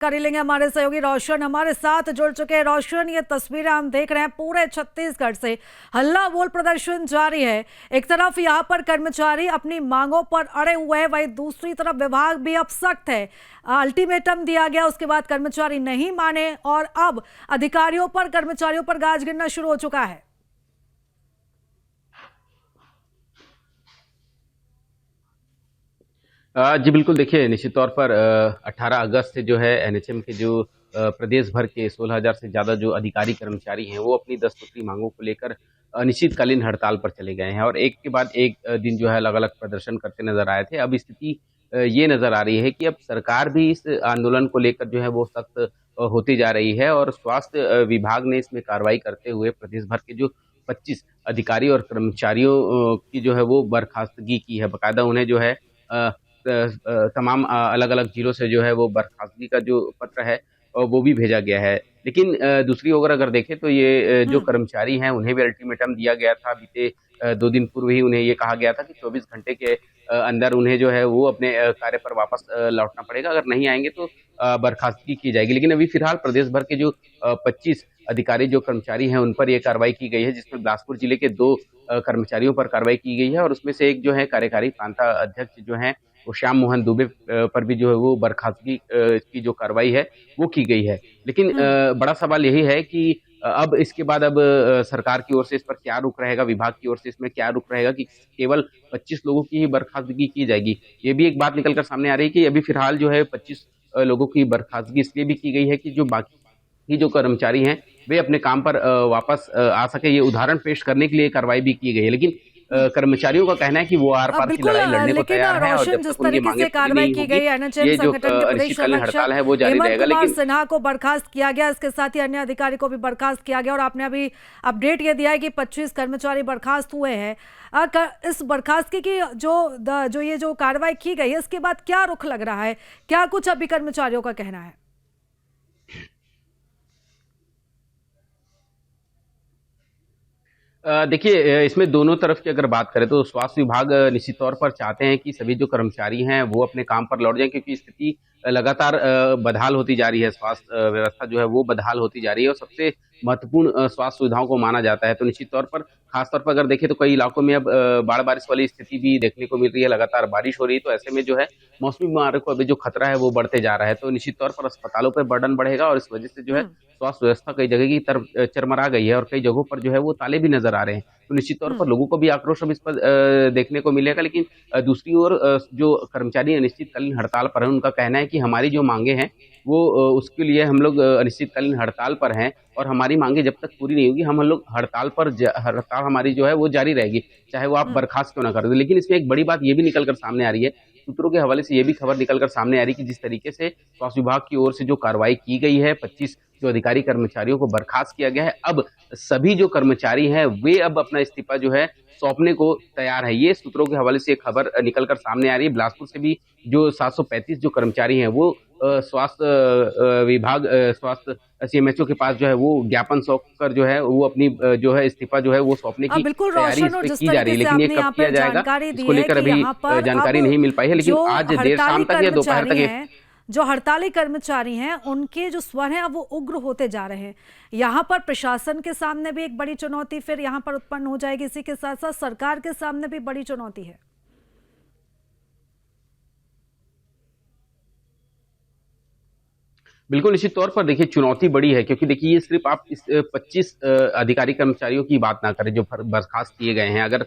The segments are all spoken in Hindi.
कर लेंगे। हमारे सहयोगी रोशन हमारे साथ जुड़ चुके हैं। रोशन, ये तस्वीरें हम देख रहे हैं, पूरे छत्तीसगढ़ से हल्ला बोल प्रदर्शन जारी है। एक तरफ यहाँ पर कर्मचारी अपनी मांगों पर अड़े हुए हैं, वहीं दूसरी तरफ विभाग भी अब सख्त है। अल्टीमेटम दिया गया, उसके बाद कर्मचारी नहीं माने और अब अधिकारियों पर कर्मचारियों पर गाज गिरना शुरू हो चुका है। जी बिल्कुल, देखिए निश्चित तौर पर 18 अगस्त से जो है एनएचएम के जो प्रदेश भर के 16,000 से ज़्यादा जो अधिकारी कर्मचारी हैं वो अपनी 10 सूत्री मांगों को लेकर अनिश्चितकालीन हड़ताल पर चले गए हैं और एक के बाद एक दिन जो है अलग-अलग प्रदर्शन करते नज़र आए थे। अब स्थिति ये नज़र आ रही है कि अब सरकार भी इस आंदोलन को लेकर जो है वो सख्त होती जा रही है और स्वास्थ्य विभाग ने इसमें कार्रवाई करते हुए प्रदेश भर के जो 25 अधिकारी और कर्मचारियों की जो है वो बर्खास्तगी की है। बाकायदा उन्हें जो है तमाम अलग-अलग जिलों से जो है वो बर्खास्तगी का जो पत्र है वो भी भेजा गया है। लेकिन दूसरी ओर अगर देखें तो ये जो हम्म। कर्मचारी हैं उन्हें भी अल्टीमेटम दिया गया था। बीते 2 दिन पूर्व ही उन्हें ये कहा गया था कि 24 घंटे के अंदर उन्हें जो है वो अपने कार्य पर वापस लौटना पड़ेगा। अगर नहीं आएँगे तो बर्खास्तगी की जाएगी। लेकिन अभी फिलहाल प्रदेश भर के जो 25 अधिकारी जो कर्मचारी हैं उन पर ये कार्रवाई की गई है, जिसमें बिलासपुर जिले के 2 कर्मचारियों पर कार्रवाई की गई है और उसमें से एक जो है कार्यकारी प्रांता अध्यक्ष जो हैं वो श्याम मोहन दुबे पर भी जो है वो बर्खास्तगी की जो कार्रवाई है वो की गई है। लेकिन हम्म। बड़ा सवाल यही है कि अब इसके बाद अब सरकार की ओर से इस पर क्या रुख रहेगा, विभाग की ओर से इसमें क्या रुख रहेगा कि केवल 25 लोगों की ही बर्खास्तगी की जाएगी। ये भी एक बात निकल कर सामने आ रही है कि अभी फिलहाल जो है 25 लोगों की बर्खास्तगी इसलिए भी की गई है कि जो बाकी जो कर्मचारी हैं वे अपने काम पर वापस आ सके। ये उदाहरण पेश करने के लिए कार्रवाई भी की गई है। लेकिन कर्मचारियों का कहना है कि वो आर-पार की बिल्कुल। लड़ाई लड़ने को लेकिन तैयार हैं और रोशन, जब जिस तक उनकी तरीके मांगें से पूरी कार्रवाई नहीं की होगी, गई, एनएचएम ये जो संगठन के प्रदेश अनिश्चितकालीन अध्यक्ष हड़ताल है वो जारी हेमंत रहेगा। कुमार लेकिन सिन्हा को बर्खास्त किया गया, इसके साथ ही अन्य अधिकारी को भी बर्खास्त किया गया और आपने अभी अपडेट ये दिया है कि 25 कर्मचारी बर्खास्त हुए हैं। इस बर्खास्तगी की जो ये जो कार्रवाई की गई है, इसके बाद क्या रुख लग रहा है? क्या कुछ अभी कर्मचारियों का कहना है? देखिए इसमें दोनों तरफ की अगर बात करें तो स्वास्थ्य विभाग निश्चित तौर पर चाहते हैं कि सभी जो कर्मचारी हैं वो अपने काम पर लौट जाएं, क्योंकि स्थिति लगातार बदहाल होती जा रही है। स्वास्थ्य व्यवस्था जो है वो बदहाल होती जा रही है और सबसे महत्वपूर्ण स्वास्थ्य सुविधाओं को माना जाता है। तो निश्चित तौर पर खास तौर पर अगर देखें तो कई इलाकों में अब बाढ़ बारिश वाली स्थिति भी देखने को मिल रही है। लगातार बारिश हो रही है, तो ऐसे में जो है मौसमी बीमारियों को अभी जो खतरा है वो बढ़ते जा रहा है। तो निश्चित तौर पर अस्पतालों पर बर्डन बढ़ेगा और इस वजह से जो है हम्म। स्वास्थ्य व्यवस्था कई जगह की तरफ चरमरा गई है और कई जगहों पर जो है वो ताले भी नजर आ रहे हैं। तो निश्चित तौर पर हम्म। लोगों को भी आक्रोश अब इस पर देखने को मिलेगा। लेकिन दूसरी ओर जो कर्मचारी अनिश्चितकालीन हड़ताल पर हैं उनका कहना है कि हमारी जो मांगे हैं वो उसके लिए हम लोग अनिश्चितकालीन हड़ताल पर हैं और हमारी मांगे जब तक पूरी नहीं होगी हम लोग हड़ताल हमारी जो है वो जारी रहेगी, चाहे वो आप हम्म। बर्खास्त क्यों ना कर दें। लेकिन इसमें एक बड़ी बात ये भी निकल कर सामने आ रही है, सूत्रों के हवाले से ये भी खबर निकल कर सामने आ रही है कि जिस तरीके से स्वास्थ्य विभाग की ओर से जो कार्रवाई की गई है, 25 जो अधिकारी कर्मचारियों को बर्खास्त किया गया है, अब सभी जो कर्मचारी हैं वे अब अपना इस्तीफा जो है सौंपने को तैयार है। ये सूत्रों के हवाले से एक खबर निकल कर सामने आ रही है। बिलासपुर से भी जो 735 जो कर्मचारी हैं वो स्वास्थ्य विभाग स्वास्थ्य सीएमएचओ के पास जो है वो ज्ञापन सौंप कर जो है वो अपनी जो है इस्तीफा जो है वो सौंपने की बिल्कुल तैयारी इस रोशन, और पे जिस की जा रही तरीके है। से लेकिन ये आपने कब यहाँ किया पर जाएगा जानकारी दी इसको है लेकर कि अभी यहाँ पर जानकारी अब नहीं मिल पाई है। लेकिन जो आज देर हड़ताली शाम तक या दोपहर कर्मचारी तक ये हैं, जो हड़ताली कर्मचारी हैं, उनके जो स्वर हैं अब वो उग्र होते जा रहे हैं। यहाँ पर प्रशासन के सामने भी एक बड़ी चुनौती फिर यहाँ पर उत्पन्न हो जाएगी, इसी के साथ साथ सरकार के सामने भी बड़ी चुनौती है। बिल्कुल, निश्चित तौर पर देखिए चुनौती बड़ी है, क्योंकि देखिए ये सिर्फ़ आप इस 25 अधिकारी कर्मचारियों की बात ना करें जो बर्खास्त किए गए हैं। अगर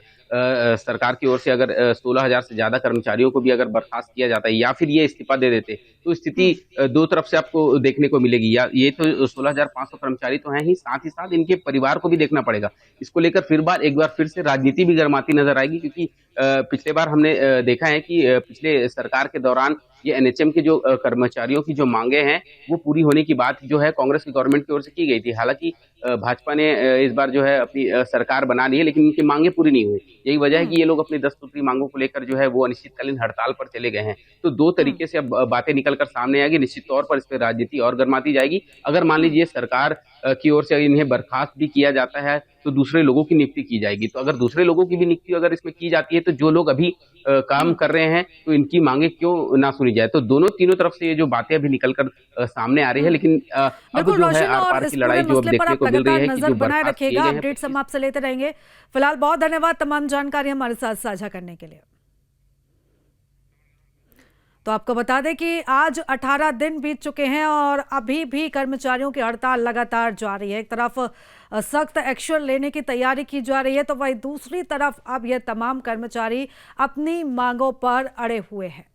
सरकार की ओर से अगर 16,000 से ज़्यादा कर्मचारियों को भी अगर बर्खास्त किया जाता है या फिर ये इस्तीफा दे देते, तो स्थिति हम्म। 2 तरफ से आपको देखने को मिलेगी। या ये तो 16,500 कर्मचारी तो हैं ही साथ इनके परिवार को भी देखना पड़ेगा। इसको लेकर एक बार फिर से राजनीति भी गरमाती नज़र आएगी, क्योंकि पिछले बार हमने देखा है कि पिछले सरकार के दौरान ये एनएचएम के जो कर्मचारियों की जो माँगे हैं वो पूरी होने की बात जो है कांग्रेस की गवर्नमेंट की ओर से की गई थी। हालाँकि भाजपा ने इस बार जो है अपनी सरकार बना ली है, लेकिन उनकी मांगे पूरी नहीं हुई। यही वजह है कि ये लोग अपनी 10 सूत्री मांगों को लेकर जो है वो अनिश्चितकालीन हड़ताल पर चले गए हैं। तो दो हम्म। तरीके से अब बातें निकल कर सामने आएगी। निश्चित तौर पर इस पे राजनीति और गर्माती जाएगी। अगर मान लीजिए सरकार की ओर से इन्हें बर्खास्त भी किया जाता है तो दूसरे लोगों की नियुक्ति की जाएगी। तो अगर दूसरे लोगों की भी नियुक्ति अगर इसमें की जाती है तो जो लोग अभी काम हम्म। कर रहे हैं तो इनकी मांगे क्यों ना सुनी जाए। तो दोनों तीनों तरफ से ये जो बातें अभी निकल कर सामने आ रही है, हम्म। लेकिन अब बिल्कुल जो है रोशन, आर और पार इस की पूरे लड़ाई जो अब मसले पर देखने आप को मिल रही लगातार है कि नजर जो बनाए बर्खास्त किए रखिएगा, गए हैं अपडेट्स हम 25। आपसे लेते रहेंगे। फिलहाल बहुत धन्यवाद तमाम जानकारी हमारे साथ साझा करने के लिए। तो आपको बता दें कि आज 18 दिन बीत चुके हैं और अभी भी कर्मचारियों की हड़ताल लगातार जारी है। एक तरफ सख्त एक्शन लेने की तैयारी की जा रही है, तो वहीं दूसरी तरफ अब ये तमाम कर्मचारी अपनी मांगों पर अड़े हुए हैं।